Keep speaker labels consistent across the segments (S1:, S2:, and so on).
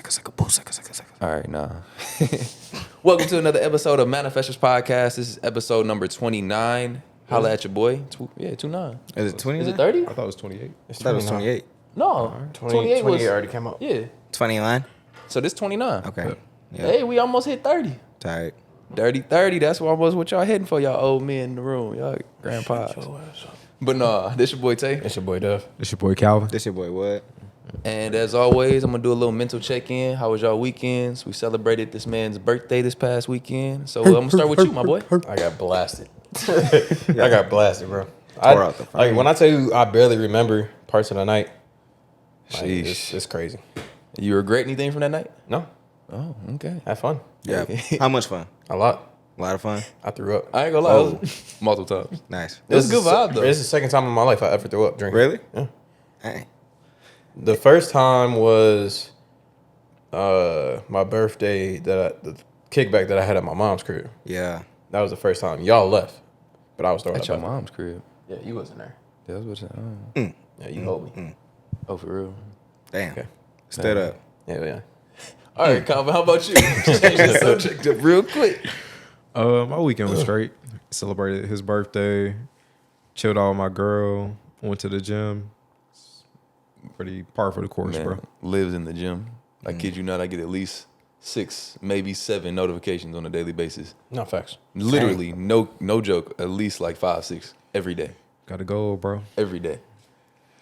S1: All right, nah. Welcome to another episode of Manifestors Podcast. This is episode number 29. Holla at your boy. 29.
S2: Is it 20?
S1: Is it 30?
S3: I thought it was 28.
S2: I thought it was 28.
S1: No.
S3: 28
S1: was
S3: already came out.
S1: Yeah.
S2: 29?
S1: So this 29.
S2: Okay. Yeah.
S1: Hey, we almost hit 30.
S2: Tight.
S1: Dirty 30. That's almost what y'all hitting for, y'all old men in the room. Y'all grandpas. But nah, this your boy Tay.
S3: It's your boy Dev.
S4: It's your boy Calvin.
S2: This your boy what?
S1: And as always, I'm going to do a little mental check-in. How was y'all weekends? We celebrated this man's birthday this past weekend. So I'm going to start with you, my boy.
S3: I got blasted. I got blasted, bro.
S2: Tore out the fire.
S3: When I tell you I barely remember parts of the night, like,
S1: Sheesh.
S3: it's crazy.
S1: You regret anything from that night?
S3: No,
S1: Oh, okay.
S3: have fun.
S2: Yeah. How much fun?
S3: A lot.
S2: A lot of fun?
S3: I threw up.
S1: I ain't gonna lie.
S2: Oh.
S1: It was multiple times.
S2: Nice.
S1: It was a good vibe, though.
S3: It's the second time in my life I ever threw up drinking.
S2: Really?
S3: Yeah.
S2: Hey.
S3: The first time was my birthday, the kickback that I had at my mom's crib.
S2: Yeah.
S3: That was the first time. Y'all left, but I was throwing
S1: At
S3: up.
S1: your
S3: after.
S1: mom's crib.
S3: Yeah, you wasn't there.
S1: That's what I'm
S3: Yeah, you hold me.
S1: Oh, for real?
S2: Damn.
S3: Okay.
S2: Stood up.
S3: Yeah.
S1: All right, Calvin, how about you? Change the subject up real quick.
S4: My weekend was straight. Celebrated his birthday. Chilled out with my girl. Went to the gym. Pretty par for the course,
S1: Man,
S4: bro.
S1: lives in the gym. I kid you not, I get at least 6, maybe 7 notifications on a daily basis.
S3: No facts.
S1: Literally, no joke, at least like 5, 6 every day.
S4: Got to go, bro.
S1: Every day.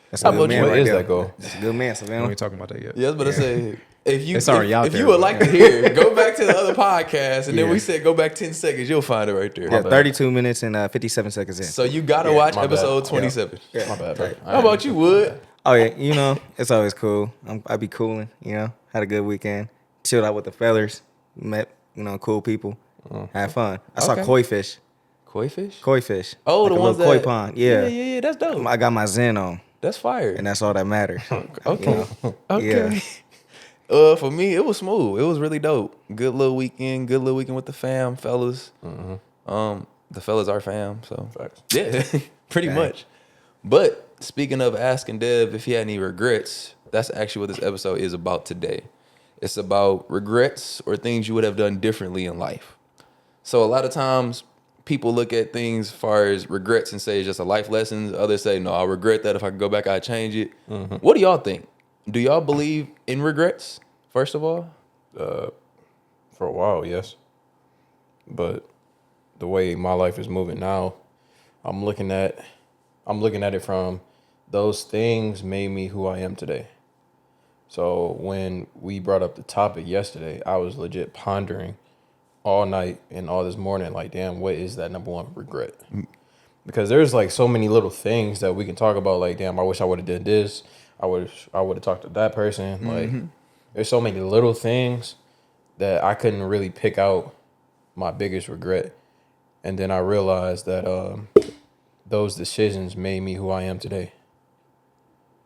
S2: That's
S1: How
S2: a good
S1: about you?
S2: man
S3: What
S2: right
S3: is
S2: there.
S3: that goal?
S2: That's a good man,
S4: We
S2: Savannah.
S4: ain't talking about that yet.
S1: Yeah, I was about to say, if you
S4: It's already out
S1: if
S4: there,
S1: you would
S4: bro.
S1: like to hear it, go back to the other podcast, and then
S2: Yeah.
S1: we said go back 10 seconds, you'll find it right there.
S2: Yeah, 32 minutes and 57 seconds in.
S1: So you gotta watch
S3: my bad.
S1: episode 27.
S2: Yeah.
S3: My bad, bro.
S1: How about you, Wood?
S2: Oh, yeah. You know, it's always cool. I be cooling, you know. Had a good weekend. Chilled out with the fellas. Met, you know, cool people. Had fun. I saw
S1: Okay.
S2: koi fish.
S1: Koi fish?
S2: Koi fish.
S1: Oh,
S2: Like
S1: the
S2: a
S1: ones
S2: little
S1: that
S2: koi pond. Yeah.
S1: Yeah, that's dope.
S2: I got my Zen on,
S1: That's fire.
S2: and that's all that matters.
S1: Okay. Okay. For me, it was smooth. It was really dope. Good little weekend. Good little weekend with the fam, fellas. The fellas are fam, so
S3: Facts.
S1: yeah, pretty much. But speaking of asking Dev if he had any regrets, that's actually what this episode is about today. It's about regrets or things you would have done differently in life. So a lot of times people look at things as far as regrets and say it's just a life lesson. Others say, no, I regret that. If I could go back, I'd change it. What do y'all think? Do y'all believe in regrets, first of all?
S3: For a while, yes. But the way my life is moving now, I'm looking at it from those things made me who I am today. So when we brought up the topic yesterday, I was legit pondering all night and all this morning, like, damn, what is that number one regret? Because there's like so many little things that we can talk about, like, damn, I wish I would have did this. I would have talked to that person. Like, there's so many little things that I couldn't really pick out my biggest regret. And then I realized that those decisions made me who I am today.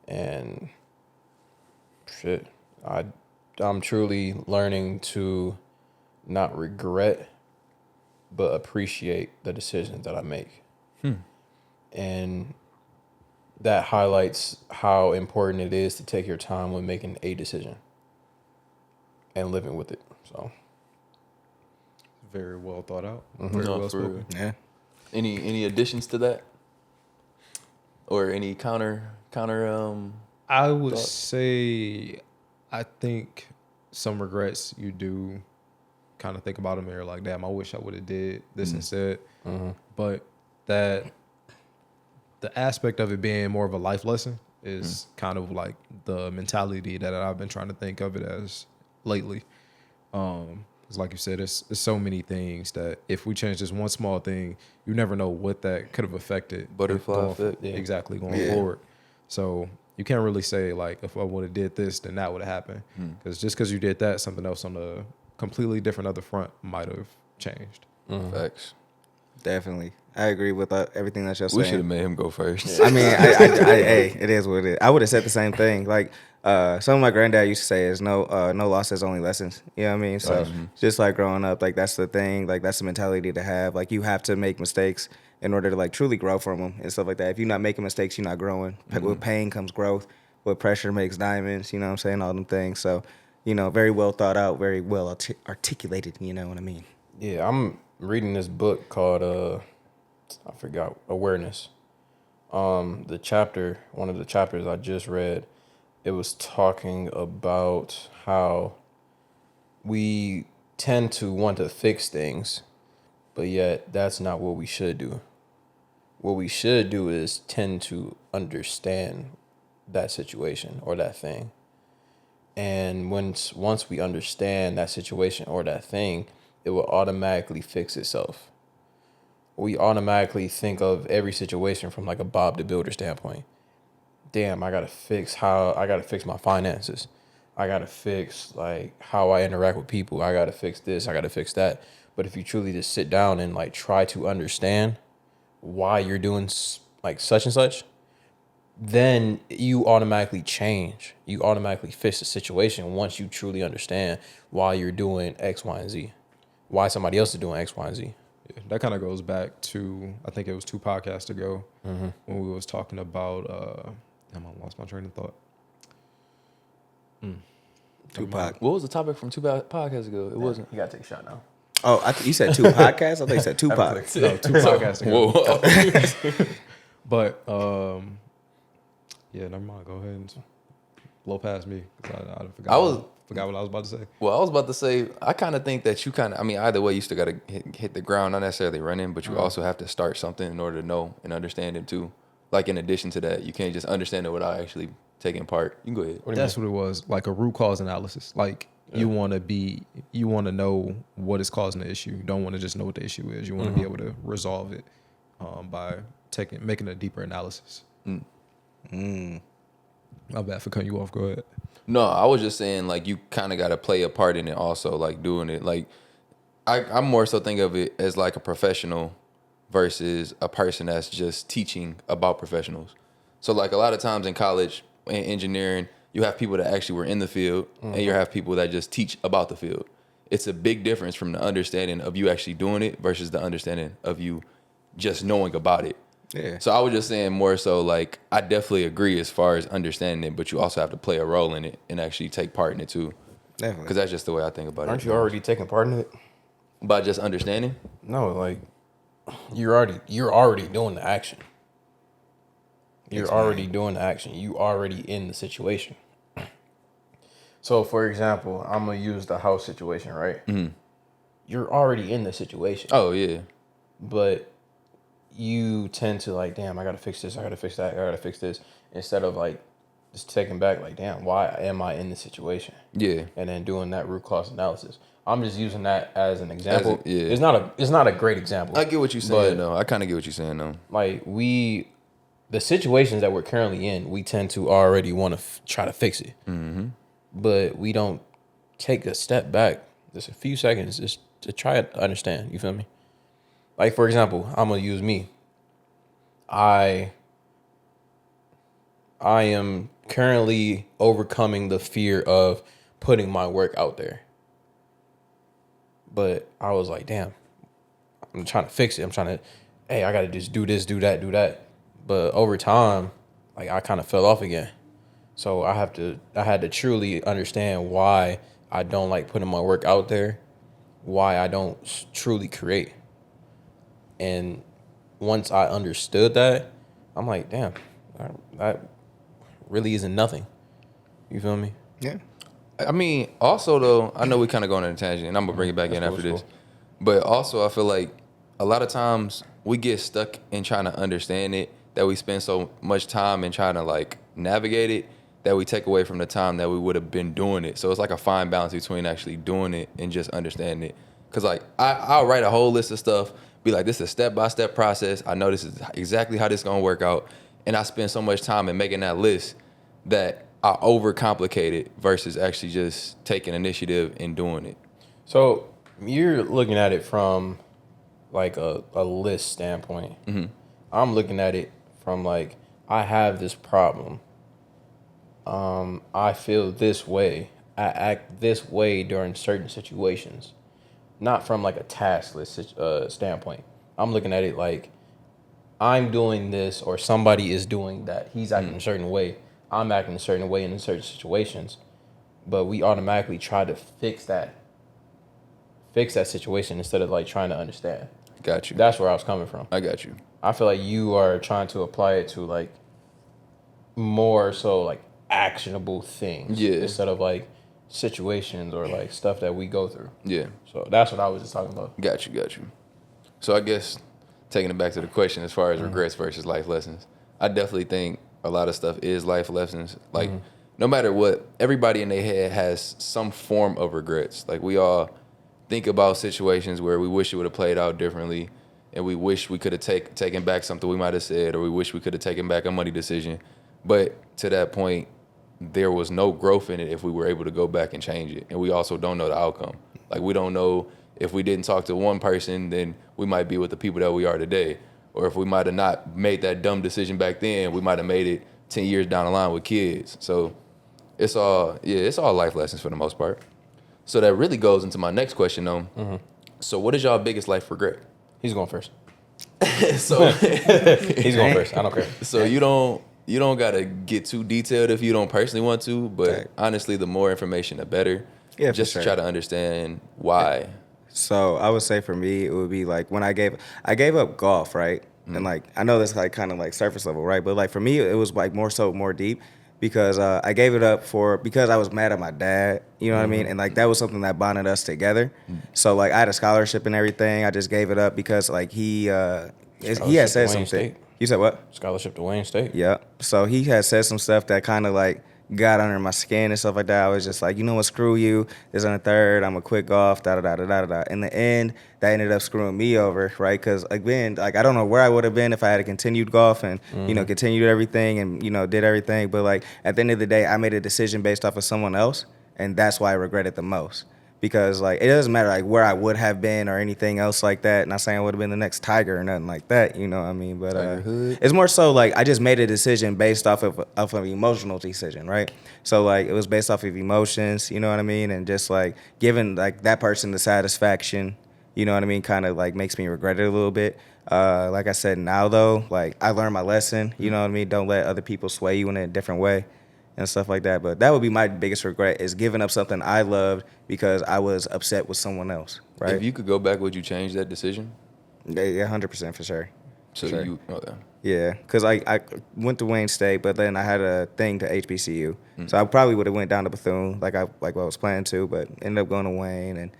S3: And shit, I'm truly learning to not regret, but appreciate the decisions that I make. And that highlights how important it is to take your time when making a decision and living with it. So
S4: Very well thought out.
S1: No,
S4: Very well
S1: for real.
S4: spoken.
S2: Yeah.
S1: Any additions to that? Or any counter
S4: I would
S1: thought?
S4: say, I think some regrets you do kind of think about them and you're like, damn, I wish I would have did this instead. But that the aspect of it being more of a life lesson is kind of like the mentality that I've been trying to think of it as lately. It's like you said, it's so many things that if we change this one small thing, you never know what that could have affected.
S1: Butterfly
S4: going
S1: effect.
S4: Yeah. Exactly, going
S2: Yeah.
S4: forward. So you can't really say like, if I would have did this, then that would have happened. Because just because you did that, something else on a completely different other front might have changed.
S1: facts?
S2: Definitely. I agree with everything that you're
S1: We should have
S2: saying.
S1: made him go first.
S2: I mean, hey, it is what it is. I would have said the same thing. Like, something my granddad used to say is no losses, only lessons. You know what I mean? So just like growing up, like that's the thing. Like that's the mentality to have. Like you have to make mistakes in order to like truly grow from them and stuff like that. If you're not making mistakes, you're not growing. With pain comes growth. With pressure makes diamonds. You know what I'm saying? All them things. So, very well thought out, very well articulated. You know what I mean?
S3: Yeah, I'm reading this book called I forgot, Awareness. One of the chapters I just read, it was talking about how we tend to want to fix things, but yet that's not what we should do. What we should do is tend to understand that situation or that thing. And once we understand that situation or that thing, it will automatically fix itself. We automatically think of every situation from like a Bob the Builder standpoint. Damn, I gotta fix my finances. I gotta fix like how I interact with people. I gotta fix this. I gotta fix that. But if you truly just sit down and like try to understand why you're doing like such and such, then you automatically change. You automatically fix the situation once you truly understand why you're doing X, Y, and Z. Why somebody else is doing X, Y, and Z.
S4: Yeah, that kind of goes back to, I think it was 2 podcasts ago when we was talking about, I lost my train of thought.
S2: Tupac.
S1: What was the topic from 2 podcasts ago? It wasn't.
S3: You gotta take a shot now.
S2: Oh, you said 2 podcasts? I thought you said Tupac.
S4: No, 2 podcasts ago.
S1: Whoa.
S4: But, yeah, never mind. Go ahead and blow past me. 'Cause I forgot what I was about to say.
S1: Well, I was about to say, I kind of think that you either way, you still got to hit the ground, not necessarily running, but you also have to start something in order to know and understand it too. Like in addition to that, you can't just understand it without actually taking part. You can go ahead.
S4: That's what it was, like a root cause analysis. Like you want to know what is causing the issue. You don't want to just know what the issue is. You want to be able to resolve it by making a deeper analysis. My bad for cutting you off. Go ahead.
S1: No, I was just saying, like, you kind of got to play a part in it also, like, doing it. Like, I'm more so think of it as, like, a professional versus a person that's just teaching about professionals. So, like, a lot of times in college and engineering, you have people that actually were in the field, and you have people that just teach about the field. It's a big difference from the understanding of you actually doing it versus the understanding of you just knowing about it.
S2: Yeah.
S1: So I was just saying more so like I definitely agree as far as understanding it, but you also have to play a role in it and actually take part in it too.
S2: Definitely.
S1: Because that's just the way I think about it.
S3: Aren't you already taking part in it?
S1: By just understanding?
S3: No, like you're already doing the action. You're already doing the action. You already in the situation. So for example, I'm gonna use the house situation, right? Mm-hmm. You're already in the situation.
S1: Oh yeah.
S3: But you tend to like, damn, I gotta fix this, I gotta fix that, I gotta fix this, instead of like just taking back, like, damn, why am I in this situation?
S1: Yeah.
S3: And then doing that root cause analysis. I'm just using that as an example.
S1: Yeah.
S3: It's not a great example.
S1: I get what you're saying though. I kind of get what you're saying though.
S3: Like the situations that we're currently in, we tend to already want to try to fix it. Mm-hmm. But we don't take a step back, just a few seconds, just to try to understand. You feel me? Like, for example, I'm going to use me. I am currently overcoming the fear of putting my work out there. But I was like, damn, I'm trying to fix it. I'm trying to, hey, I got to just do this, do that, do that. But over time, like, I kind of fell off again. So I had to truly understand why I don't like putting my work out there, why I don't truly create. And once I understood that, I'm like, damn, that really isn't nothing. You feel me?
S2: Yeah.
S1: I mean, also though, I know we kind of going on a tangent, and I'm gonna bring it back in after this. But also, I feel like a lot of times we get stuck in trying to understand it, that we spend so much time in trying to like navigate it, that we take away from the time that we would have been doing it. So it's like a fine balance between actually doing it and just understanding it. Cause like I'll write a whole list of stuff, be like, this is a step-by-step process. I know this is exactly how this is gonna work out. And I spend so much time in making that list that I overcomplicate it versus actually just taking initiative and doing it.
S3: So you're looking at it from like a list standpoint. Mm-hmm. I'm looking at it from like, I have this problem. I feel this way. I act this way during certain situations. Not from like a task list standpoint. I'm looking at it like I'm doing this or somebody is doing that. He's acting a certain way. I'm acting a certain way in certain situations. but we automatically try to fix that situation instead of like trying to understand.
S1: Got you.
S3: That's where I was coming from.
S1: I got you.
S3: I feel like you are trying to apply it to like more so like actionable things, instead of like situations or like stuff that we go through.
S1: Yeah.
S3: So that's what I was just talking about.
S1: Got you. So I guess taking it back to the question as far as regrets versus life lessons, I definitely think a lot of stuff is life lessons. Like no matter what, everybody in their head has some form of regrets. Like we all think about situations where we wish it would have played out differently, and we wish we could have taken back something we might have said, or we wish we could have taken back a money decision. But to that point, there was no growth in it if we were able to go back and change it. And we also don't know the outcome. Like we don't know if we didn't talk to one person, then we might be with the people that we are today. Or if we might have not made that dumb decision back then, we might have made it 10 years down the line with kids. So it's all life lessons for the most part. So that really goes into my next question though. So what is y'all biggest life regret?
S3: He's going first.
S1: So
S3: He's going first. I don't care.
S1: So you don't gotta get too detailed if you don't personally want to, but honestly, the more information, the better.
S2: Yeah,
S1: just
S2: for
S1: to
S2: sure.
S1: try to understand why.
S2: So I would say for me, it would be like when I gave up golf, right? And like I know that's like kind of like surface level, right? But like for me, it was like more deep because I gave it up because I was mad at my dad. You know what I mean? And like that was something that bonded us together. So like I had a scholarship and everything. I just gave it up because like he had said
S3: to Wayne
S2: something.
S3: State.
S2: You said what?
S3: Scholarship to Wayne State.
S2: Yeah. So he had said some stuff that kind of like got under my skin and stuff like that. I was just like, you know what, screw you. This on the third. I'm gonna quit golf. Da da da da da da. In the end, that ended up screwing me over, right? Because again, like I don't know where I would have been if I had continued golf and continued everything and did everything. But like at the end of the day, I made a decision based off of someone else, and that's why I regret it the most. Because like it doesn't matter like where I would have been or anything else like that. Not saying I would have been the next Tiger or nothing like that, you know what I mean? But it's more so like I just made a decision based off of an emotional decision, right? So like it was based off of emotions, you know what I mean? And just like giving like that person the satisfaction, you know what I mean, kind of like makes me regret it a little bit. Like I said, now though, like I learned my lesson, you know what I mean? Don't let other people sway you in a different way and stuff like that. But that would be my biggest regret is giving up something I loved because I was upset with someone else, right?
S1: If you could go back, would you change that decision?
S2: Yeah, 100% for sure.
S1: So
S2: Sure.
S1: okay.
S2: Yeah, because I went to Wayne State, but then I had a thing to HBCU. So I probably would have went down to Bethune like I was planning to, but ended up going to Wayne. And,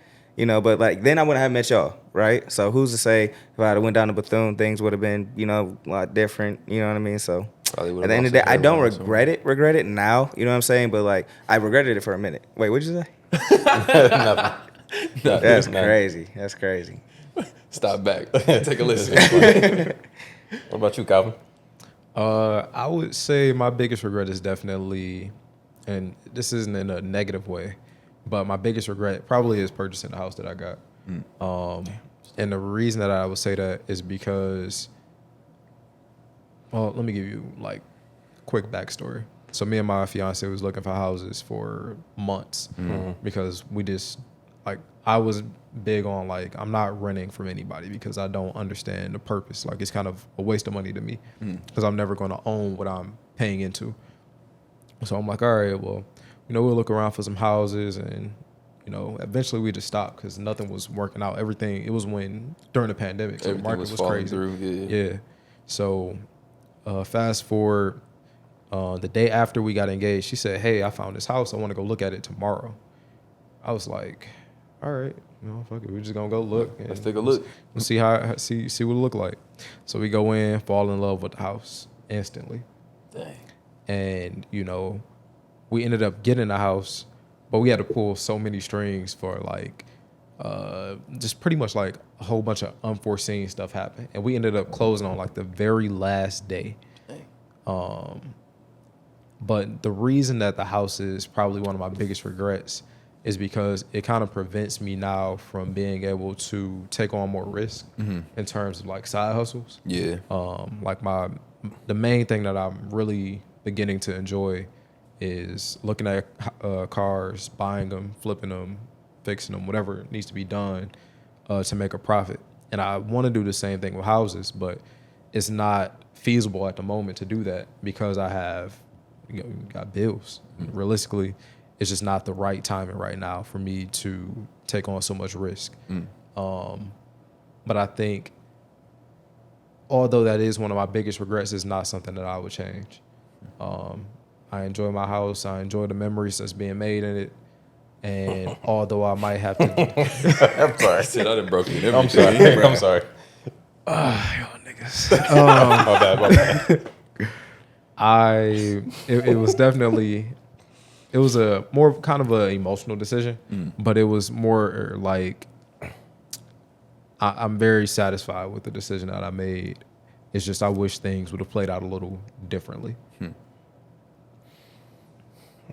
S2: but like then I wouldn't have met y'all, right? So who's to say if I had went down to Bethune, things would have been, a lot different, you know what I mean? So at the end of the day, I don't regret it now, you know what I'm saying? But like I regretted it for a minute. Wait, what'd you say?
S3: Nothing.
S2: That's crazy. That's crazy.
S1: Stop back. Take a listen.
S3: What about you, Calvin?
S4: I would say my biggest regret is definitely, and this isn't in a negative way, but my biggest regret probably is purchasing the house that I got. And the reason that I would say that is because, well, let me give you like quick backstory. So me and my fiance was looking for houses for months because we just like I was big on like I'm not renting from anybody because I don't understand the purpose. Like it's kind of a waste of money to me because I'm never going to own what I'm paying into. So I'm like, all right, well, we'll look around for some houses and eventually we just stopped because nothing was working out. Everything it was during the pandemic, so the market was crazy. Yeah. So fast forward. The day after we got engaged, she said, "Hey, I found this house. I want to go look at it tomorrow." I was like, "All right, fuck it. We're just gonna go look.
S1: Let's take a look.
S4: Let's see see what it look like." So we go in, fall in love with the house instantly.
S1: Dang.
S4: And we ended up getting a house, but we had to pull so many strings for like, just pretty much like a whole bunch of unforeseen stuff happened, and we ended up closing on like the very last day.
S1: Dang.
S4: But the reason that the house is probably one of my biggest regrets is because it kind of prevents me now from being able to take on more risk in terms of like side hustles.
S1: Yeah.
S4: Like the main thing that I'm really beginning to enjoy is looking at cars, buying them, flipping them, fixing them, whatever needs to be done to make a profit. And I want to do the same thing with houses, but it's not feasible at the moment to do that because I have got bills realistically, it's just not the right timing right now for me to take on so much risk. But I think, although that is one of my biggest regrets, it's not something that I would change. I enjoy my house. I enjoy the memories that's being made in it. And although I might have to,
S3: I'm sorry.
S1: I said I done broke you.
S3: I'm sorry. I'm sorry.
S4: y'all niggas.
S3: My bad.
S4: It was definitely, it was a more kind of an emotional decision, but it was more like, I'm very satisfied with the decision that I made. It's just I wish things would have played out a little differently.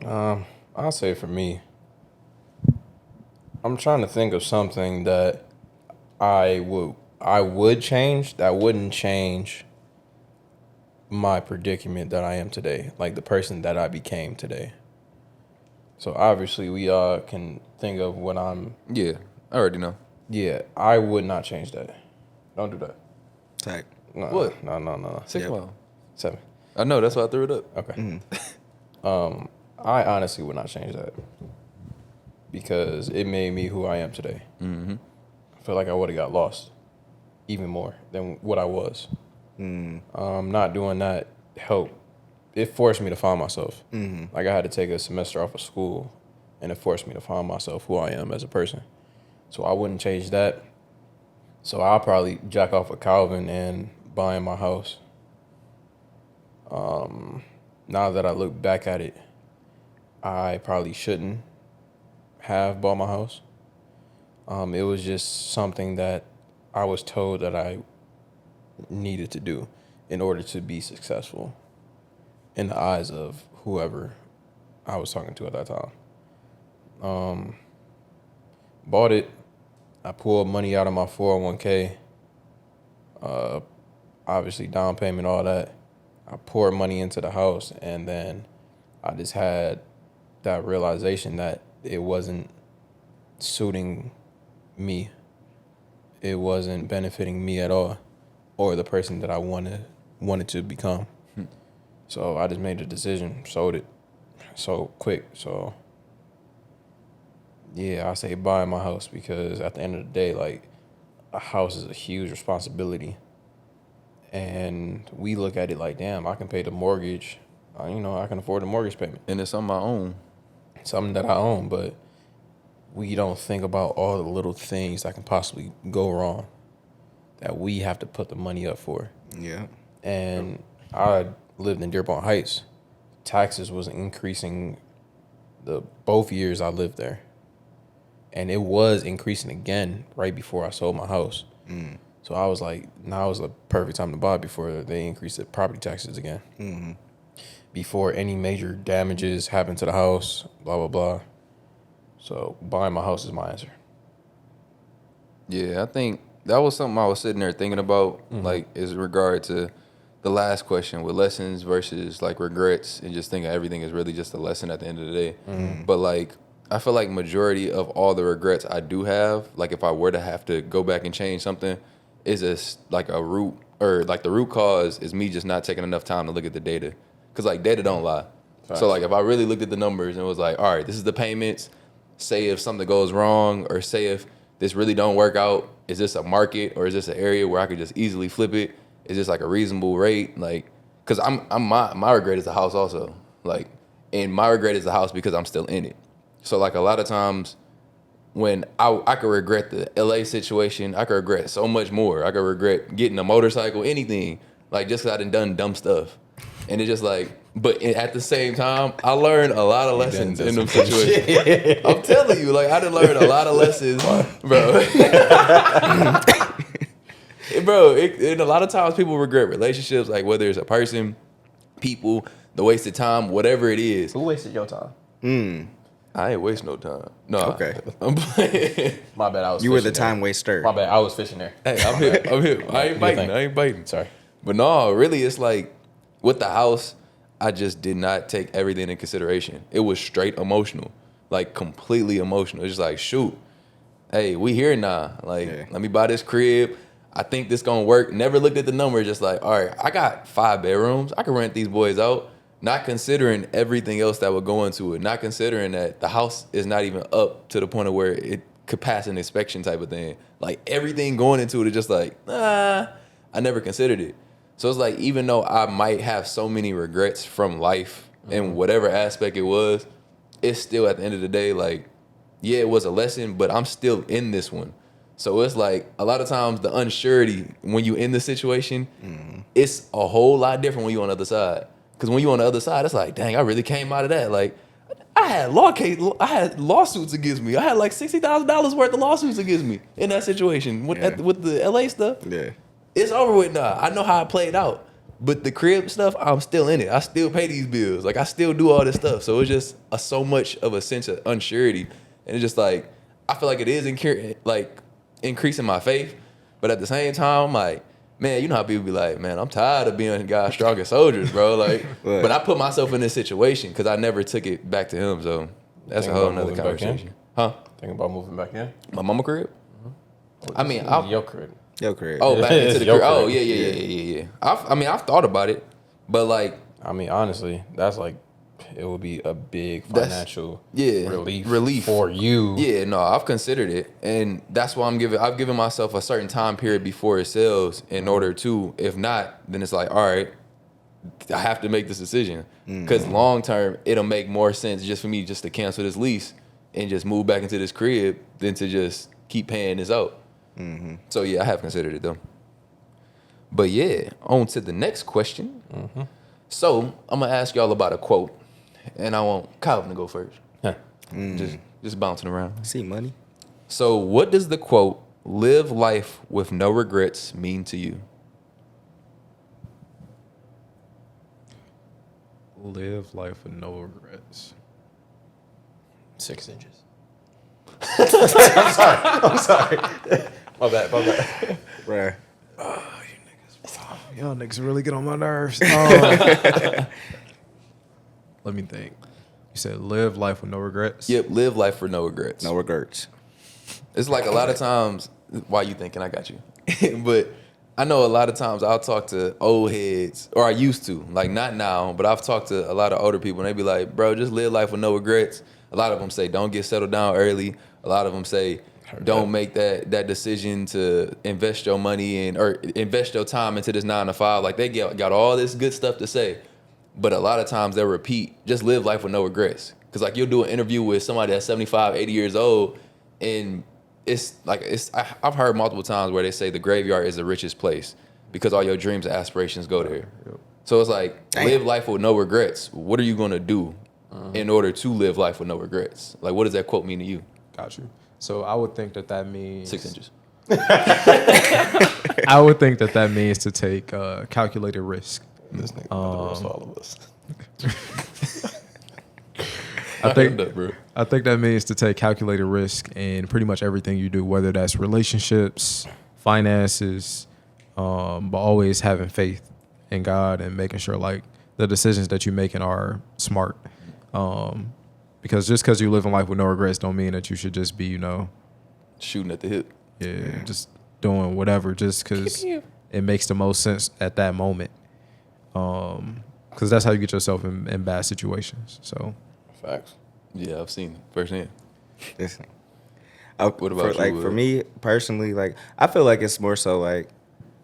S3: I'll say for me, I'm trying to think of something that I would change that wouldn't change my predicament that I am today, like the person that I became today. So obviously we can think of what I'm.
S1: Yeah, I already know.
S3: Yeah, I would not change that. Don't do that.
S2: Tag.
S3: No,
S1: What?
S3: No.
S1: 6 mile.
S3: 7.
S1: I know, that's why I threw it up.
S3: Okay. I honestly would not change that because it made me who I am today. I feel like I would have got lost even more than what I was. Not doing that helped. It forced me to find myself. Like I had to take a semester off of school, and it forced me to find myself, who I am as a person. So I wouldn't change that. So I'll probably jack off with Calvin and buying my house. Now that I look back at it, I probably shouldn't have bought my house. It was just something that I was told that I needed to do in order to be successful in the eyes of whoever I was talking to at that time. Bought it. I pulled money out of my 401k. Obviously down payment, all that. I poured money into the house, and then I just had that realization that it wasn't suiting me. It wasn't benefiting me at all, or the person that I wanted to become. So I just made the decision, sold it so quick. So yeah, I say buying my house, because at the end of the day, like, a house is a huge responsibility. And we look at it like, damn, I can pay the mortgage. I can afford the mortgage payment.
S1: And it's something I own.
S3: Something that I own, but we don't think about all the little things that can possibly go wrong that we have to put the money up for.
S2: Yeah.
S3: And I lived in Dearborn Heights. Taxes was increasing both years I lived there. And it was increasing again right before I sold my house. So I was like, now is the perfect time to buy before they increase the property taxes again. Before any major damages happen to the house, blah, blah, blah. So buying my house is my answer.
S1: Yeah, I think that was something I was sitting there thinking about, like, is in regard to the last question with lessons versus, like, regrets, and just thinking everything is really just a lesson at the end of the day. But, like, I feel like majority of all the regrets I do have, like, if I were to have to go back and change something, is this like a root, or like the root cause is me just not taking enough time to look at the data. Because, like, data don't lie.
S3: Facts.
S1: So, like, if I really looked at the numbers and was like, all right, this is the payments, say if something goes wrong, or say if this really don't work out, is this a market, or is this an area where I could just easily flip it? Is this like a reasonable rate? Like, because my regret is the house also. Like, and my regret is the house because I'm still in it. So, like, a lot of times when I could regret the LA situation, I could regret so much more. I could regret getting a motorcycle, anything, like, just because I done dumb stuff. And it's just like, but at the same time, I learned a lot of lessons in them situations. I'm telling you, like, I done learned a lot of lessons, bro. Bro, and a lot of times people regret relationships, like whether it's a person, people, the wasted time, whatever it is.
S3: Who wasted your time?
S1: I ain't waste no time. No.
S2: Okay.
S1: I'm playing.
S3: My bad, I was
S2: You were the
S3: fishing there.
S2: time waster.
S3: My bad, I was fishing there.
S1: Hey, I'm here. I ain't biting.
S3: Sorry.
S1: But no, really, it's like with the house, I just did not take everything into consideration. It was straight emotional, like completely emotional. It's just like, shoot, hey, we here now. Like, let me buy this crib. I think this gonna work. Never looked at the numbers. Just like, all right, I got 5 bedrooms. I can rent these boys out. not considering everything else that would go into it, not considering that the house is not even up to the point of where it could pass an inspection type of thing. Like everything going into it is just like, I never considered it. So it's like, even though I might have so many regrets from life in whatever aspect it was, it's still at the end of the day, like, yeah, it was a lesson, but I'm still in this one. So it's like a lot of times the unsurety when you in the situation, it's a whole lot different when you on the other side. Because when you on the other side, it's like, dang, I really came out of that. Like, I had lawsuits against me. I had like $60,000 worth of lawsuits against me in that situation with the LA stuff.
S2: Yeah.
S1: It's over with now. I know how it played out. But the crib stuff, I'm still in it. I still pay these bills. Like, I still do all this stuff. So it's just so much of a sense of unsurety. And it's just like, I feel like it is increasing my faith. But at the same time, like, man, you know how people be like, man, I'm tired of being God's strongest soldiers, bro. Like, but I put myself in this situation because I never took it back to him. So that's a whole nother conversation. Huh?
S3: Thinking about moving back in?
S1: My mama crib? I mean,
S3: your crib.
S2: Your crib.
S1: Oh, back into the
S3: Your
S1: crib. Oh,
S3: crib.
S1: yeah. I've thought about it, but like,
S3: I mean, honestly, that's like, it would be a big financial relief for you.
S1: Yeah, no, I've considered it, and that's why I've given myself a certain time period before it sells in order to, if not, then it's like, all right, I have to make this decision because long term it'll make more sense just for me just to cancel this lease and just move back into this crib than to just keep paying this out. So yeah, I have considered it though. But yeah, on to the next question. So I'm gonna ask y'all about a quote, and I want Calvin to go first. Just bouncing around.
S2: See money.
S1: So what does the quote "live life with no regrets" mean to you?
S4: Live life with no regrets.
S3: 6 inches. I'm sorry. My bad.
S2: Bruh.
S4: Y'all niggas really get on my nerves. Let me think. You said live life with no regrets?
S1: Yep, live life with no regrets.
S2: No regrets.
S1: It's like a lot of times, why you thinking I got you? But I know a lot of times I'll talk to old heads, or I used to, like not now, but I've talked to a lot of older people and they be like, bro, just live life with no regrets. A lot of them say, don't get settled down early. A lot of them say, don't make that decision to invest your money in or invest your time into this 9 to 5. Like they got all this good stuff to say. But a lot of times they'll repeat, just live life with no regrets. Because like you'll do an interview with somebody that's 75, 80 years old, and I've heard multiple times where they say the graveyard is the richest place because all your dreams and aspirations go there.
S4: Yep.
S1: So it's like, live life with no regrets. What are you going to do in order to live life with no regrets? Like, what does that quote mean to you?
S4: Got you. So I would think that means
S1: 6 inches.
S4: I would think that means to take calculated risk.
S3: This nigga about to roast all of us.
S4: I think that means to take calculated risk in pretty much everything you do, whether that's relationships, finances, but always having faith in God and making sure like the decisions that you're making are smart. Because just because you live in life with no regrets don't mean that you should just be,
S1: Shooting at the hip.
S4: yeah, just doing whatever just because it makes the most sense at that moment. Because that's how you get yourself in bad situations. So,
S3: Facts.
S1: Yeah, I've seen it firsthand.
S2: Listen.
S1: What about you,
S2: For me personally, like I feel like it's more so like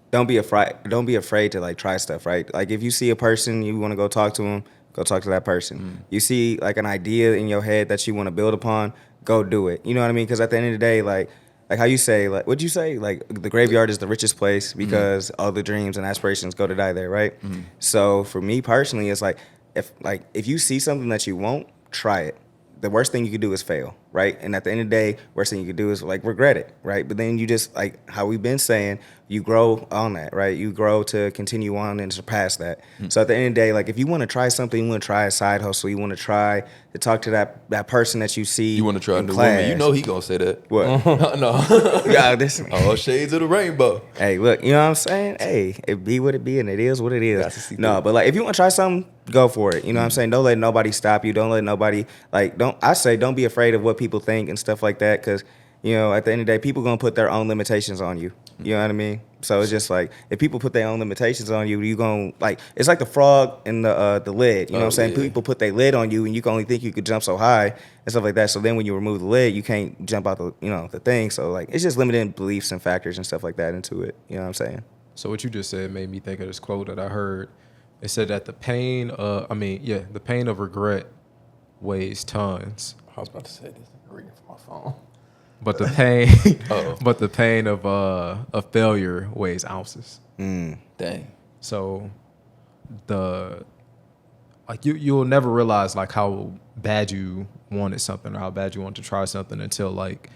S2: don't be afraid to like try stuff, right? Like if you see a person you want to go talk to them, go talk to that person. You see like an idea in your head that you want to build upon, go do it. You know what I mean? Because at the end of the day, like how you say, like what'd you say? Like the graveyard is the richest place because all the dreams and aspirations go to die there, right? So for me personally, it's like if you see something that you want, try it. The worst thing you could do is fail, right? And at the end of the day, worst thing you could do is like regret it, right? But then you just like how we've been saying, you grow on that, right? You grow to continue on and surpass that. So at the end of the day, like if you want to try something, you want to try a side hustle, you want to try to talk to that person that you see.
S1: You want to try
S2: in
S1: the
S2: class.
S1: woman. You know he gonna say that.
S2: What?
S1: No.
S2: Yeah, this.
S1: All shades of the rainbow.
S2: Hey, look, you know what I'm saying? Hey, it be what it be, and it is what it
S1: Got to
S2: is.
S1: see
S2: No,
S1: through.
S2: but like if you want to try something, go for it. You know what I'm saying? Don't let nobody stop you. Don't let nobody don't be afraid of what people think and stuff like that. Because at the end of the day, people gonna put their own limitations on you. You know what I mean? So it's just like if people put their own limitations on you, you gon' like it's like the frog and the lid. You know what I'm saying?
S1: Yeah.
S2: People put their lid on you, and you can only think you could jump so high and stuff like that. So then when you remove the lid, you can't jump out the thing. So like it's just limiting beliefs and factors and stuff like that into it. You know what I'm saying?
S4: So what you just said made me think of this quote that I heard. It said that the pain of regret weighs tons.
S3: I was about to say this. I'm reading from my phone.
S4: But the pain, of failure weighs ounces.
S1: Dang.
S4: So you'll never realize like how bad you wanted something or how bad you want to try something until like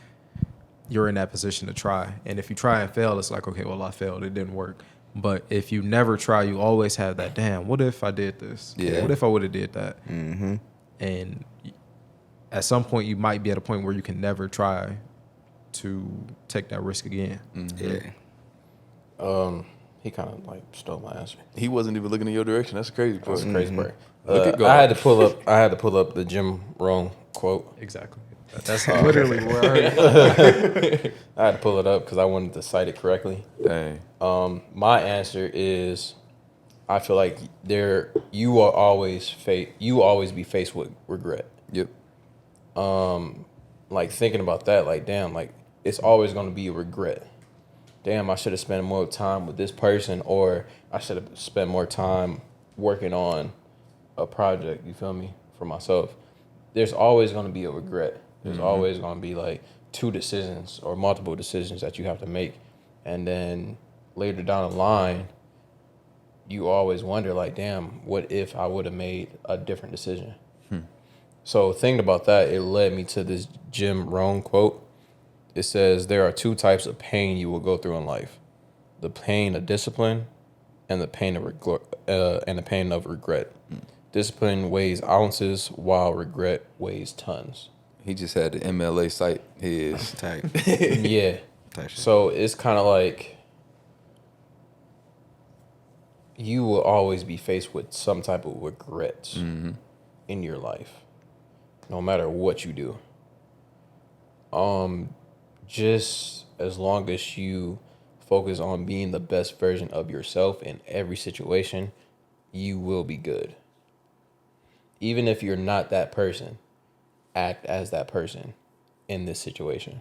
S4: you're in that position to try. And if you try and fail, it's like, okay, well, I failed. It didn't work. But if you never try, you always have that, damn, what if I did this?
S1: Yeah.
S4: What if I would have did that? Mm-hmm. And at some point, you might be at a point where you can never try to take that risk again.
S1: Mm-hmm.
S2: Yeah.
S3: He kind of like stole my answer.
S1: He wasn't even looking in your direction. That's crazy.
S3: That's a crazy part.
S1: Look at God.
S3: I had to pull up the Jim Rohn quote.
S4: Exactly. That's literally where I heard.
S3: I had to pull it up because I wanted to cite it correctly.
S1: Dang.
S3: My answer is, I feel like you will always be faced with regret.
S1: Yep.
S3: Like thinking about that, like damn, like it's always going to be a regret. Damn, I should have spent more time with this person, or I should have spent more time working on a project. You feel me? For myself, there's always going to be a regret. There's always going to be like 2 decisions or multiple decisions that you have to make. And then later down the line, you always wonder like, damn, what if I would have made a different decision? So thinking about that, it led me to this Jim Rohn quote. It says, there are 2 types of pain you will go through in life. The pain of discipline and the pain of regret. Discipline weighs ounces while regret weighs tons.
S1: He just had the MLA site his
S2: Tight.
S3: Yeah. So it's kind of like you will always be faced with some type of regrets in your life, no matter what you do. Just as long as you focus on being the best version of yourself in every situation, you will be good. Even if you're not that person, act as that person in this situation.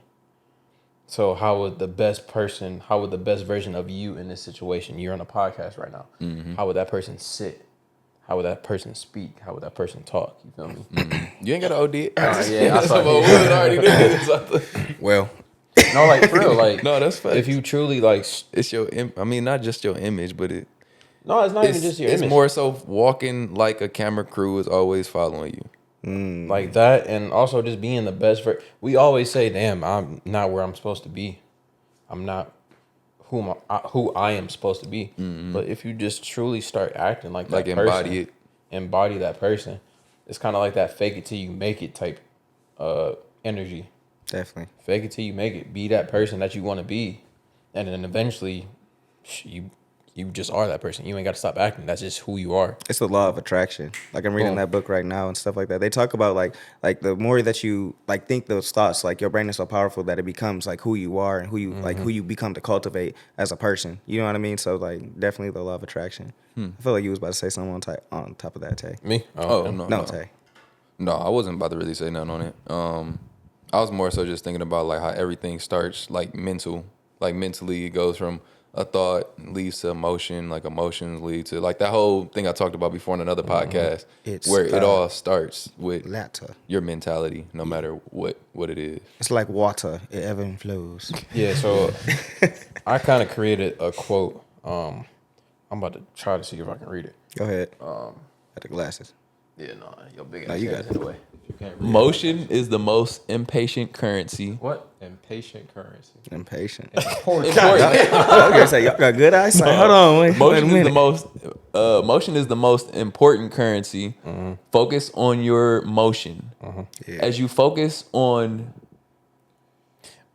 S3: So how would the best version of you in this situation, you're on a podcast right now, how would that person sit? How would that person speak? How would that person talk? You feel me?
S1: You ain't got to OD it.
S3: Yeah, I
S1: Some of us already did.
S2: Well,
S3: no, like for real, like
S1: No, that's facts.
S3: if you truly like,
S1: It's your, not just your image, but
S3: no, it's not even just your
S1: it's
S3: image.
S1: more so walking like a camera crew is always following you.
S3: Like that, and also just being the best. We always say, "Damn, I'm not where I'm supposed to be. I'm not who I am supposed to be." But if you just truly start acting like that person, embody that person, it's kind of like that fake it till you make it type energy.
S2: definitely.
S3: Fake it till you make it. Be that person that you want to be, and then eventually, you just are that person. You ain't got to stop acting. That's just who you are.
S2: It's the law of attraction. Like I'm reading that book right now and stuff like that. They talk about like the more that you like think those thoughts, like your brain is so powerful that it becomes like who you are and who you like who you become to cultivate as a person. You know what I mean? So like definitely the law of attraction. I feel like you was about to say something on top of that, Tay.
S3: Me?
S1: Oh,
S3: okay.
S1: no.
S2: Tay.
S1: No, I wasn't about to really say nothing on it. I was more so just thinking about like how everything starts like mental. Like mentally it goes from a thought leads to emotion, like emotions lead to like that whole thing I talked about before in another podcast where it all starts with your mentality, no matter what it is.
S2: It's like water. It ever flows.
S3: Yeah, so I kind of created a quote. I'm about to try to see if I can read it.
S2: Go ahead. Got the glasses.
S3: Yeah, no, your big ass
S2: No, you got
S3: ass
S2: it.
S3: anyway.
S4: You can't read
S1: Motion is the most impatient currency.
S3: What?
S4: impatient currency.
S2: Impatient.
S1: Important.
S2: Okay, so y'all got good eyesight. Hold on, wait a
S1: Motion is
S2: minute.
S1: motion is the most important currency. Focus on your motion.
S2: Yeah.
S1: As you focus on,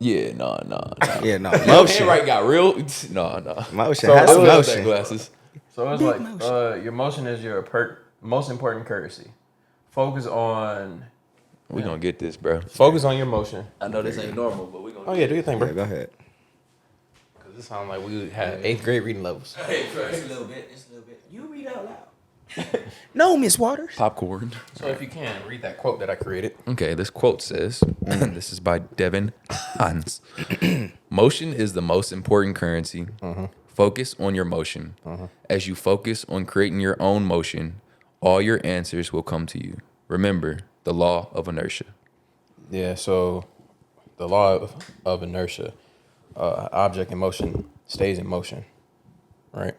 S1: no.
S2: Yeah, no.
S1: Your
S2: Motion.
S1: handwriting got real. No.
S2: Motion.
S3: So
S2: Has
S3: it
S2: some
S3: was
S2: motion.
S1: Glasses.
S3: So it's like your motion is your most important currency. Focus on
S1: We gonna get this, bro.
S3: your motion.
S1: I know this ain't normal, but we gonna.
S3: Oh yeah, do your thing, bro.
S2: Yeah, go ahead.
S1: Cause
S3: This sounds like we had 8th grade reading levels.
S2: Just a little bit. You read out loud. No, Miss Waters.
S1: Popcorn.
S3: So if you can, read that quote that I created.
S1: Okay, this quote says, this is by Devin Hans. Motion is the most important currency. Focus on your motion. As you focus on creating your own motion, all your answers will come to you. Remember the law of inertia.
S3: Yeah, so the law of inertia, object in motion stays in motion, right?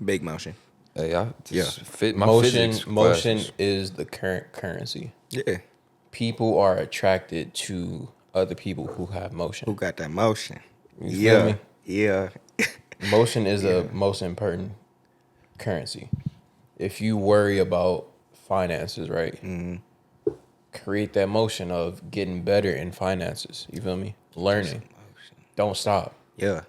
S2: Big motion.
S1: Hey, I just fit my
S3: Motion
S1: physics
S3: motion
S1: classes.
S3: is the current currency.
S2: Yeah.
S3: People are attracted to other people who have motion.
S2: Who got that motion?
S3: You feel me?
S2: Yeah.
S3: Motion is the most important currency. If you worry about finances, right? Create that motion of getting better in finances. You feel me? Learning. Don't stop.
S2: Yeah.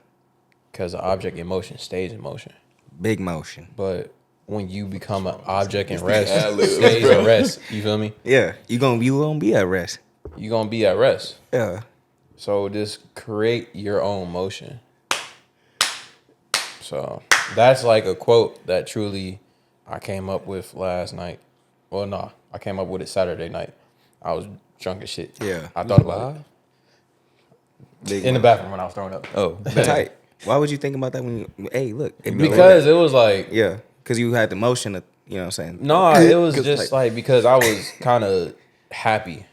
S3: Because the object in motion stays in motion.
S2: Big motion.
S3: But when you become an object in rest, stays in rest. You feel me?
S2: Yeah. You gonna be at rest.
S3: You're going to be at rest.
S2: Yeah.
S3: So just create your own motion. So that's like a quote that truly I came up with last night. Well, no, I came up with it Saturday night. I was drunk as shit.
S2: Yeah.
S3: I thought about it.
S2: Big
S3: In the bathroom when I was throwing up.
S1: Oh,
S2: tight. Why would you think about that when you, hey, look.
S3: Because it was like,
S2: yeah. Because you had the motion of, you know what I'm saying?
S3: no, it was just like because I was kind of happy.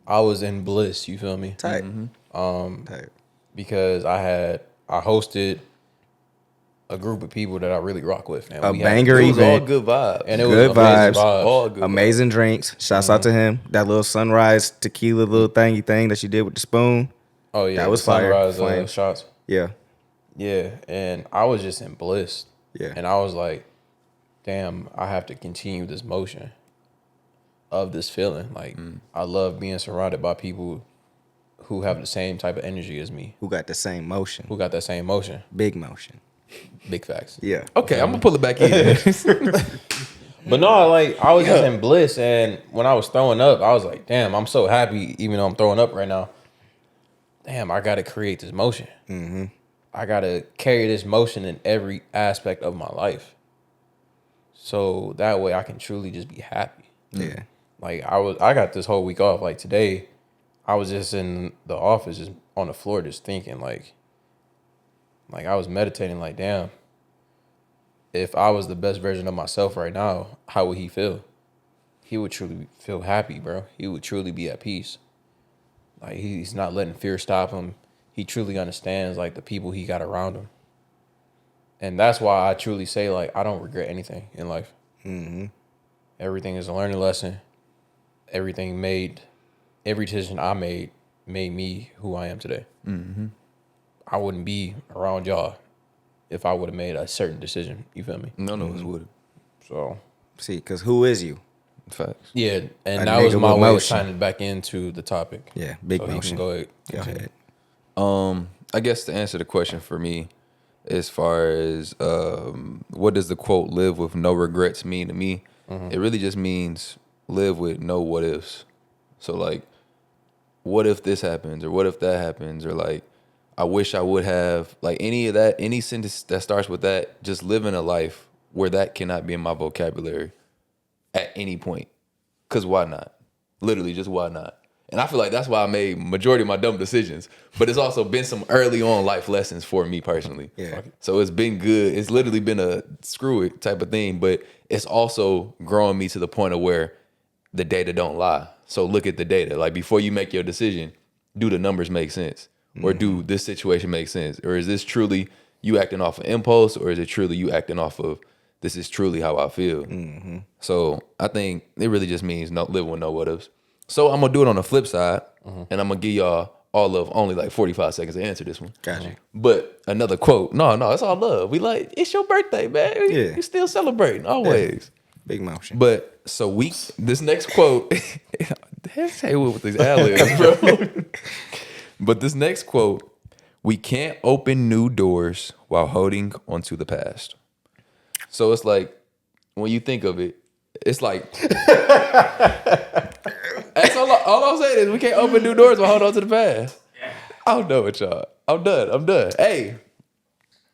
S3: I was in bliss, you feel me?
S2: Tight.
S3: Tight. Because I hosted a group of people that I really rock with. And
S2: A
S3: we
S2: banger
S1: it was all
S2: event.
S1: good vibes.
S3: And it
S2: Good
S3: was amazing
S2: vibes.
S1: All good
S2: Amazing drinks. Shouts out to him. That little sunrise tequila little thingy thing that you did with the spoon.
S3: Oh yeah,
S2: That was
S3: the
S2: fire.
S3: sunrise
S2: Flame.
S3: shots.
S2: Yeah.
S3: Yeah, and I was just in bliss.
S2: Yeah.
S3: And I was like, damn, I have to continue this motion of this feeling. Like, I love being surrounded by people who have the same type of energy as me,
S2: Who got the same motion?
S3: who got that same motion.
S2: Big motion.
S3: Big facts.
S2: Yeah.
S1: Okay, I'm gonna pull it back in.
S3: But no, like, I was just in bliss, and when I was throwing up, I was like, damn, I'm so happy, even though I'm throwing up right now. Damn, I got to create this motion. I got to carry this motion in every aspect of my life. So that way I can truly just be happy.
S2: Yeah.
S3: Like I got this whole week off. Like today, I was just in the office, just on the floor, just thinking like I was meditating like, damn, if I was the best version of myself right now, how would he feel? He would truly feel happy, bro. He would truly be at peace. Like he's not letting fear stop him. He truly understands like the people he got around him. And that's why I truly say like, I don't regret anything in life. Everything is a learning lesson. Every decision I made me who I am today. I wouldn't be around y'all if I would have made a certain decision. You feel me?
S1: None of us would.
S3: So
S2: See, because who is you?
S1: Facts.
S3: yeah, and
S2: A
S3: that was
S2: nigga
S3: my
S2: with
S3: way of
S2: motion.
S3: tying it back into the topic.
S2: Yeah. Big
S3: So you
S2: motion.
S3: can go ahead.
S2: Go
S3: continue.
S2: ahead.
S1: I guess to answer the question for me, as far as what does the quote "live with no regrets" mean to me? It really just means live with no what ifs. So like, what if this happens, or what if that happens, or like, I wish I would have, like any of that, any sentence that starts with that, just living a life where that cannot be in my vocabulary at any point. Cause why not? Literally, just why not? And I feel like that's why I made majority of my dumb decisions. But it's also been some early on life lessons for me personally.
S2: Yeah.
S1: So it's been good. It's literally been a screw it type of thing. But it's also growing me to the point of where the data don't lie. So look at the data. Like before you make your decision, do the numbers make sense? Or do this situation make sense? Or is this truly you acting off of impulse? Or is it truly you acting off of this is truly how I feel? So I think it really just means no live with no what ifs. So I'm gonna do it on the flip side, and I'm gonna give y'all all of only like 45 seconds to answer this one.
S2: Gotcha.
S1: But another quote. No, it's all love. We like, it's your birthday, man.
S2: Yeah.
S1: You still celebrating always.
S2: Big motion.
S1: But so this next quote, there's Haywood with these ad-libs, bro. But this next quote, we can't open new doors while holding onto the past. So it's like, when you think of it, it's like, that's all I'm saying is we can't open new doors while holding on to the past. I'm done with y'all. I'm done. Hey,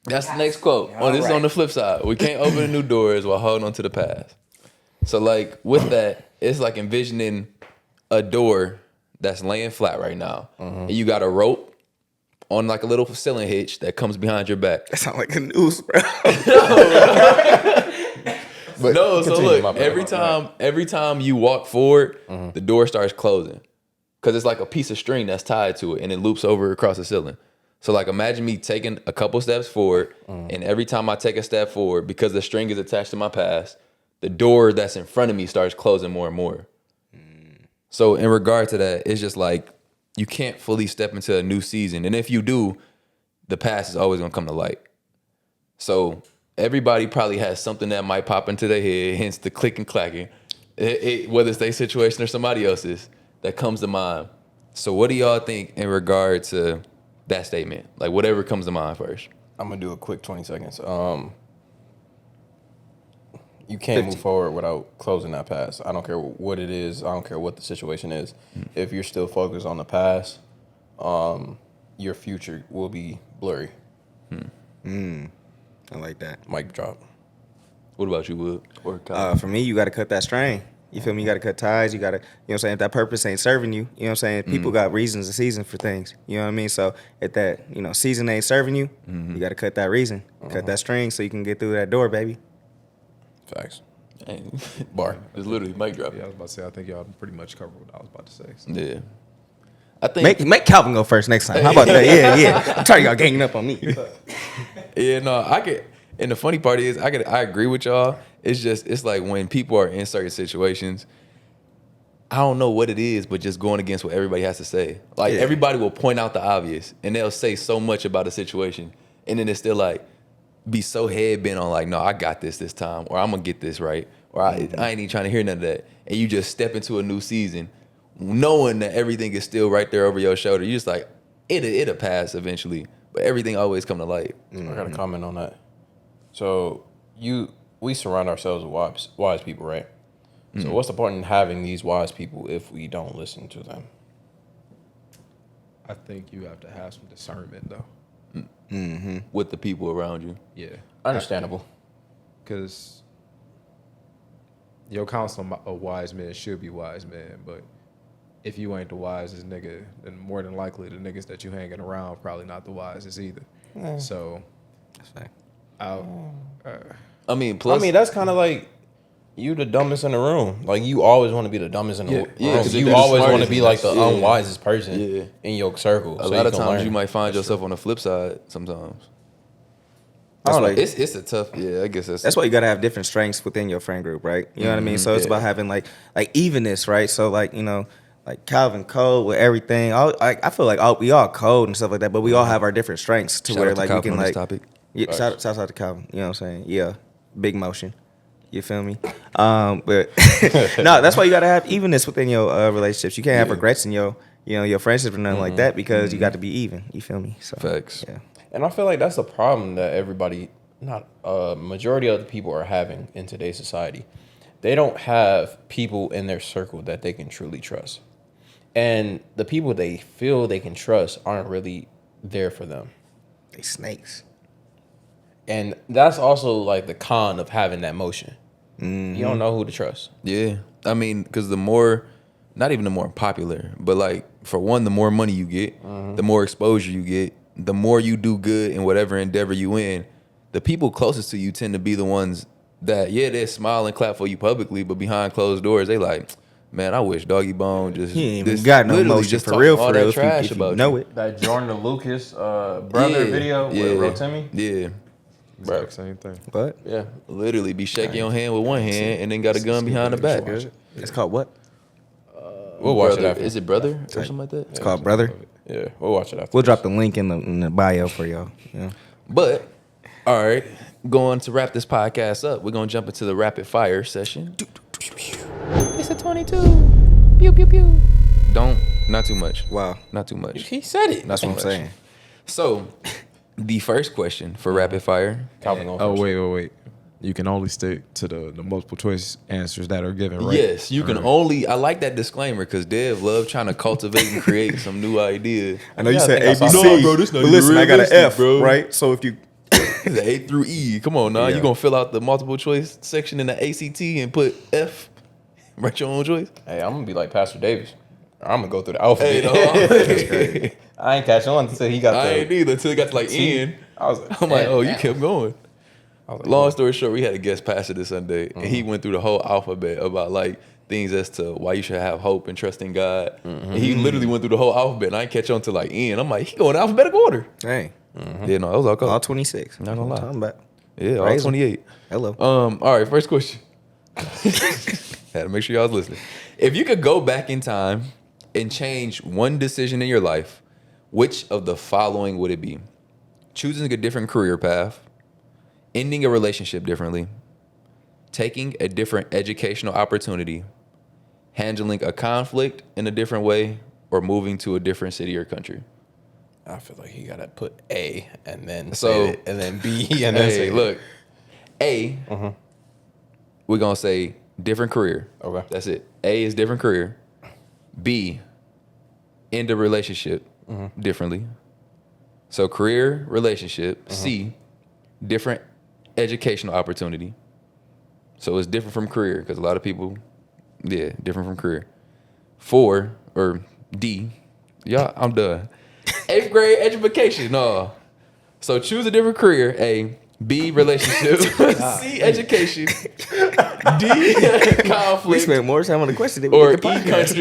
S1: That's the next quote. This is on the flip side. We can't open new doors while holding on to the past. So like with that, it's like envisioning a door that's laying flat right now. And you got a rope on like a little ceiling hitch that comes behind your back.
S2: That sounds like a noose, bro.
S1: But no, so look, every time you walk forward, the door starts closing. Cause it's like a piece of string that's tied to it and it loops over across the ceiling. So like imagine me taking a couple steps forward and every time I take a step forward, because the string is attached to my past, the door that's in front of me starts closing more and more. So in regard to that, it's just like you can't fully step into a new season. And if you do, the past is always gonna come to light. So everybody probably has something that might pop into their head, hence the click and clacking, whether it's their situation or somebody else's, that comes to mind. So what do y'all think in regard to that statement? Like whatever comes to mind first.
S3: I'm gonna do a quick 20 seconds. You can't move forward without closing that past. I don't care what it is. I don't care what the situation is. If you're still focused on the past, your future will be blurry.
S2: I like that.
S3: Mic drop.
S1: What about you, Wood? Or Kyle?
S2: For me, you got to cut that string. You feel me? You got to cut ties. You got to, you know what I'm saying? If that purpose ain't serving you, you know what I'm saying? People got reasons and seasons for things. You know what I mean? So if that, season ain't serving you, you got to cut that reason. Cut that string so you can get through that door, baby.
S3: Facts.
S1: Dang.
S3: Bar.
S1: It's literally mic drop.
S4: Yeah, I was about to say, I think y'all pretty much covered what I was about to say. So.
S1: Yeah. I think
S2: Make Calvin go first next time. How about that? Yeah. I'm tired of y'all ganging up on me.
S1: Yeah, no, I get. And the funny part is, I agree with y'all. It's like when people are in certain situations, I don't know what it is, but just going against what everybody has to say. Like everybody will point out the obvious, and they'll say so much about a situation, and then it's still like be so head bent on like, no, I got this time, or I'm gonna get this right, or I ain't even trying to hear none of that. And you just step into a new season, knowing that everything is still right there over your shoulder. You just like it'll pass eventually, but everything always come to light.
S3: I got a comment on that. So we surround ourselves with wise people, right? So what's the point in having these wise people if we don't listen to them?
S4: I think you have to have some discernment, though.
S1: With the people around you.
S4: Yeah.
S3: Understandable.
S4: Because your counsel of wise men should be wise men, but if you ain't the wisest nigga, then more than likely the niggas that you hanging around probably not the wisest either. So,
S2: That's fact.
S1: I mean, plus,
S3: that's kind of like you the dumbest in the room. Like you always want to be the dumbest in the room.
S1: Yeah, 'cause
S3: You
S1: you're the
S3: always want to
S1: smartest
S3: be
S1: in
S3: like
S1: that
S3: the
S1: shit.
S3: unwisest person in your circle.
S1: a lot of times you might find yourself on the flip side sometimes.
S2: That's why
S1: It's a tough, I guess
S2: that's why you gotta have different strengths within your friend group, right? You know what I mean? So it's about having like evenness, right? So like like Calvin cold with everything. I feel like we all code and stuff like that, but we all have our different strengths to
S1: Shout
S2: where
S1: out to
S2: like
S1: Calvin
S2: we can
S1: on this
S2: like
S1: topic.
S2: yeah, shout out to Calvin. You know what I'm saying? Yeah, big motion. You feel me? But no, that's why you gotta have evenness within your relationships. You can't have regrets in your friendship or nothing like that because you got to be even. You feel me? So
S1: Facts.
S2: Yeah.
S3: And I feel like that's the problem that everybody, not majority of the people are having in today's society. They don't have people in their circle that they can truly trust. And the people they feel they can trust aren't really there for them.
S2: They snakes.
S3: And that's also like the con of having that motion. You don't know who to trust.
S1: Yeah. I mean, because not even the more popular, but like for one, the more money you get, the more exposure you get, the more you do good in whatever endeavor you in, the people closest to you tend to be the ones that, they smile and clap for you publicly, but behind closed doors, they like, man, I wish Doggy Bone just
S2: He ain't even got no
S1: literally
S2: motion for
S1: talking
S2: real,
S1: all
S2: for
S1: that
S2: real.
S1: trash
S2: If you
S1: about
S2: know it.
S3: That Jordan Lucas brother video with Rotimi?
S1: Yeah.
S4: Exact same thing.
S2: But
S3: Yeah.
S1: Literally be shaking your hand with one hand and then got a gun behind the back.
S2: it's called what?
S3: We'll watch it
S1: Brother,
S3: after.
S1: is it Brother or something like that?
S2: It's called Brother.
S3: Yeah, we'll watch it after.
S2: We'll drop the link in the bio for y'all. Yeah.
S1: But, all right, going to wrap this podcast up, we're going to jump into the rapid fire session. It's a 22. Pew, pew, pew. Not too much.
S2: Wow.
S1: Not too much.
S3: He said it.
S2: That's what I'm saying.
S1: So, the first question for rapid fire.
S3: Calvin going
S4: Oh,
S3: first.
S4: wait. You can only stick to the multiple choice answers that are given, right?
S1: Yes, you can only. I like that disclaimer because Dev love trying to cultivate and create some new idea.
S2: I know you
S3: Yeah, I
S2: said
S3: think I saw
S2: ABC,
S1: that. No, bro, this not
S2: but
S1: even
S2: listen, I got an
S1: realistic,
S2: F,
S1: bro.
S2: right? So if you
S1: The A through E. Come on, now.
S2: Yeah.
S1: You gonna fill out the multiple choice section in the ACT and put F? Write your own choice.
S3: Hey, I'm gonna be like Pastor Davis. I'm gonna go through the alphabet.
S1: Hey,
S3: I ain't catching on until he got
S1: I
S3: the
S1: ain't either until it got to like
S3: T.
S1: N.
S3: I was like,
S1: I'm like, oh, you
S3: damn.
S1: kept going.
S3: I was like,
S1: Long story short, we had a guest pastor this Sunday, and he went through the whole alphabet about like things as to why you should have hope and trust in God. And he literally went through the whole alphabet, and I didn't catch on to like N. I'm like, he going in alphabetical order.
S2: Dang.
S1: Yeah, no, that was all cool.
S2: All 26.
S1: Not gonna lie.
S2: Talking about.
S1: Yeah, all
S2: Praise him.
S1: 28.
S2: Hello.
S1: All right, first question. Had to make sure y'all was listening. If you could go back in time and change one decision in your life, which of the following would it be? Choosing a different career path, ending a relationship differently, taking a different educational opportunity, handling a conflict in a different way, or moving to a different city or country?
S3: I feel like he gotta put A and then
S1: So-
S3: say it, and then B and then say
S1: Hey,
S3: it.
S1: look, A, we're going to say different career.
S3: Okay.
S1: That's it. A is different career. B, end a relationship differently. So career, relationship. C, different educational opportunity. So it's different from career because a lot of people, yeah, different from career. 4, or D, y'all, I'm done. 8th grade education. No. So choose a different career. A, B, relationship. C, education. D,
S2: We
S1: conflict.
S2: spent more time on the question than we
S1: Or
S2: did the
S1: E,
S2: podcast.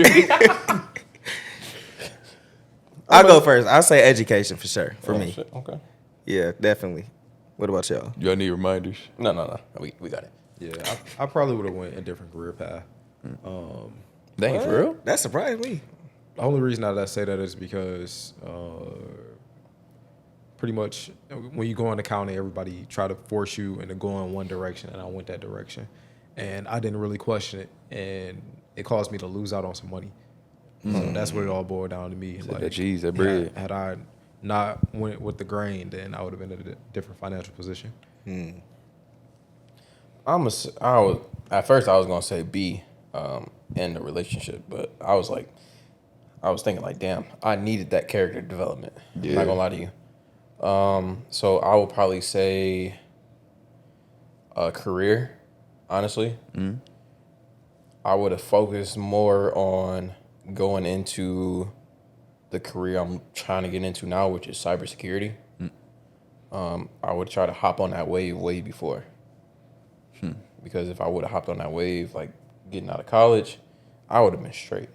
S1: country.
S2: I'll go first. I'll say education for sure. For
S3: Oh,
S2: me.
S3: shit, okay.
S2: Yeah, definitely. What about y'all?
S1: Y'all need reminders.
S3: No. We got it.
S4: Yeah, I probably would have went a different career path.
S1: Dang, for real?
S2: That surprised me.
S4: The only reason that I say that is because pretty much when you go into accounting, everybody try to force you into going one direction, and I went that direction, and I didn't really question it, and it caused me to lose out on some money. So that's what it all boiled down to me.
S1: That cheese, that bread.
S4: Had I not went with the grain, then I would have been in a different financial position.
S3: At first I was gonna say B, in the relationship, but I was thinking like, damn, I needed that character development.
S1: Yeah.
S3: I'm not gonna lie to you. So I will probably say a career, honestly. I would have focused more on going into the career I'm trying to get into now, which is cybersecurity. I would try to hop on that wave way before. Because if I would have hopped on that wave, like getting out of college, I would have been straight.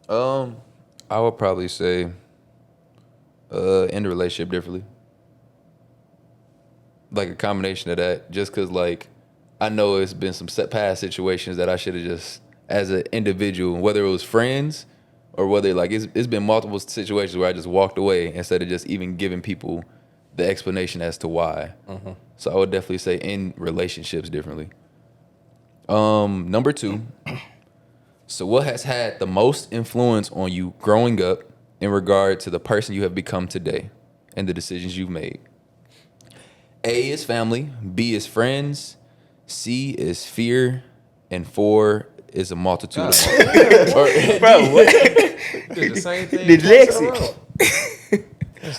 S1: I would probably say end a relationship differently. Like a combination of that, just because like I know it's been some past situations that I should have just, as an individual, whether it was friends or whether like it's been multiple situations where I just walked away instead of just even giving people the explanation as to why. So I would definitely say end relationships differently. Number 2. So what has had the most influence on you growing up in regard to the person you have become today and the decisions you've made? A is family, B is friends, C is fear, and 4 is a multitude of
S2: Bro, what?
S4: Did the same thing.
S2: Dyslexic.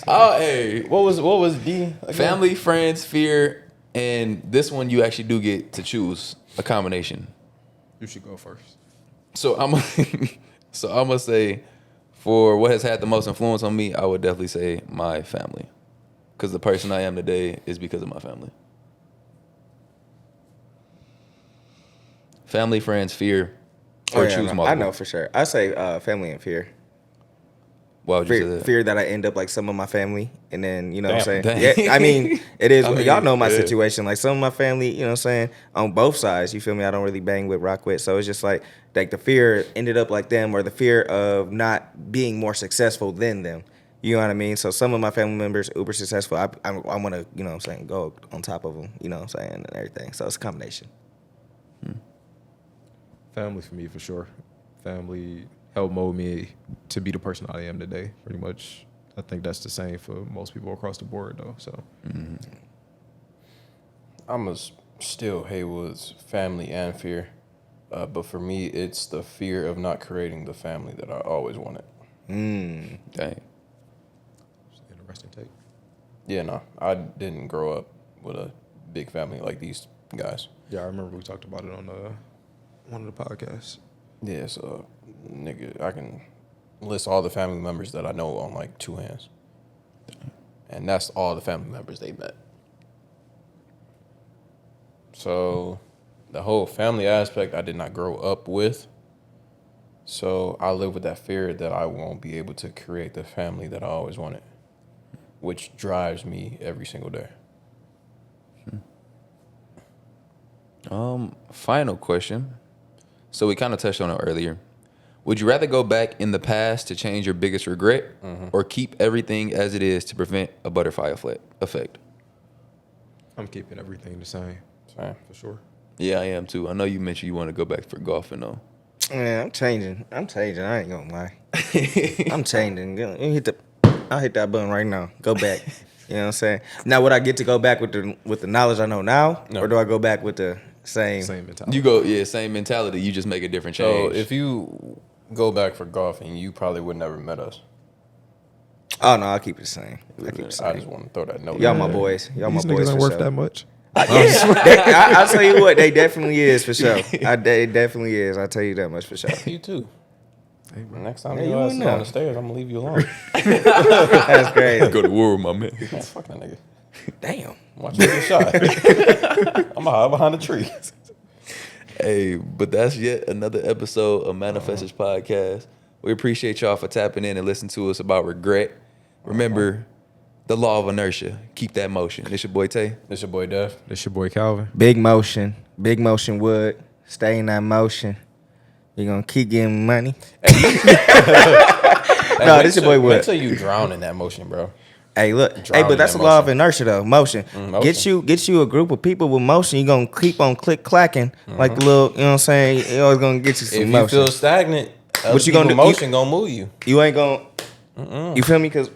S1: Oh, hey.
S3: What was D? Again?
S1: Family, friends, fear, and this one you actually do get to choose a combination.
S4: You should go first.
S1: So I'm gonna say for what has had the most influence on me, I would definitely say my family. Because the person I am today is because of my family. Family, friends, fear, or choose multiple.
S2: I know for sure. I say family and fear.
S1: Why would you say
S2: Fear,
S1: that?
S2: fear that I end up like some of my family, and then you know what I'm
S3: Damn.
S2: saying.
S1: Dang.
S2: Yeah, I mean it is.
S1: I mean,
S2: y'all know my
S1: yeah.
S2: situation. Like some of my family, you know what I'm saying, on both sides. You feel me? I don't really bang with, rock with. So it's just like the fear ended up like them, or the fear of not being more successful than them. You know what I mean? So some of my family members uber successful. I want to, you know what I'm saying, go on top of them. You know what I'm saying, and everything. So it's a combination.
S4: Family for me, for sure. Family helped mold me to be the person I am today, pretty much. I think that's the same for most people across the board, though. So
S3: I'm still Haywood's family and fear. But for me, it's the fear of not creating the family that I always wanted.
S1: Dang.
S4: interesting take.
S3: Yeah, no, I didn't grow up with a big family like these guys.
S4: Yeah, I remember we talked about it on one of the podcasts.
S3: Yeah, so nigga, I can list all the family members that I know on like 2 hands, and that's all the family members they met. So the whole family aspect I did not grow up with. So I live with that fear that I won't be able to create the family that I always wanted, which drives me every single day.
S1: Final question. So we kind of touched on it earlier. Would you rather go back in the past to change your biggest regret, or keep everything as it is to prevent a butterfly effect?
S4: I'm keeping everything the same.
S3: Same.
S4: For sure.
S1: Yeah, I am too. I know you mentioned you want to go back for golfing though.
S2: Yeah, I'm changing. I ain't gonna lie. I'm changing. I'll hit that button right now. Go back. You know what I'm saying? Now, would I get to go back with the knowledge I know now,
S3: No.
S2: or do I go back with the same?
S4: Same mentality.
S1: You go, same mentality. You just make a different change.
S3: So if you go back for golfing, you probably would never met us.
S2: Oh no, I'll keep it the same. I keep it the
S3: I
S2: same.
S3: just want to throw that note.
S2: Y'all
S3: out
S2: my
S3: there.
S2: boys. Y'all
S4: These
S2: my boys
S4: niggas ain't
S2: for
S4: worth
S2: sure.
S4: that much.
S2: I'll tell you what, they definitely is for sure. They definitely is. I'll tell you that much for sure.
S3: You too.
S4: Hey, bro.
S3: Next time
S2: Yeah,
S3: you
S2: you
S3: ass
S2: wouldn't
S3: is on
S2: know.
S3: the stairs, I'm gonna leave you alone.
S2: That's crazy.
S1: go to war with my man.
S3: Man, fuck that nigga.
S2: Damn.
S3: Watch me get shot. I'm gonna hide behind the tree.
S1: Hey, but that's yet another episode of Manifestors Podcast. We appreciate y'all for tapping in and listening to us about regret. Remember the law of inertia. Keep that motion. It's your boy Tay.
S3: This your boy Dev.
S4: This your boy Calvin.
S2: Big motion wood. Stay in that motion. You're gonna keep getting money. No, this your boy Wood.
S3: Wait till you drown in that motion, bro.
S2: Hey, look.
S3: Drown
S2: Hey, but
S3: in
S2: that's
S3: that
S2: the law of
S3: motion.
S2: inertia, though. Motion.
S3: Motion.
S2: Get you a group of people with motion. You're gonna keep on click clacking like the little. You know what I'm saying? You're always gonna get you some
S3: If you
S2: motion.
S3: feel stagnant,
S2: What you gonna do?
S3: Motion gonna move you.
S2: You ain't gonna. You feel me? Cause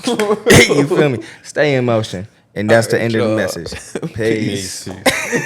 S2: you feel me? Stay in motion, and that's the end of the
S1: y'all.
S2: message. Peace.
S4: Peace.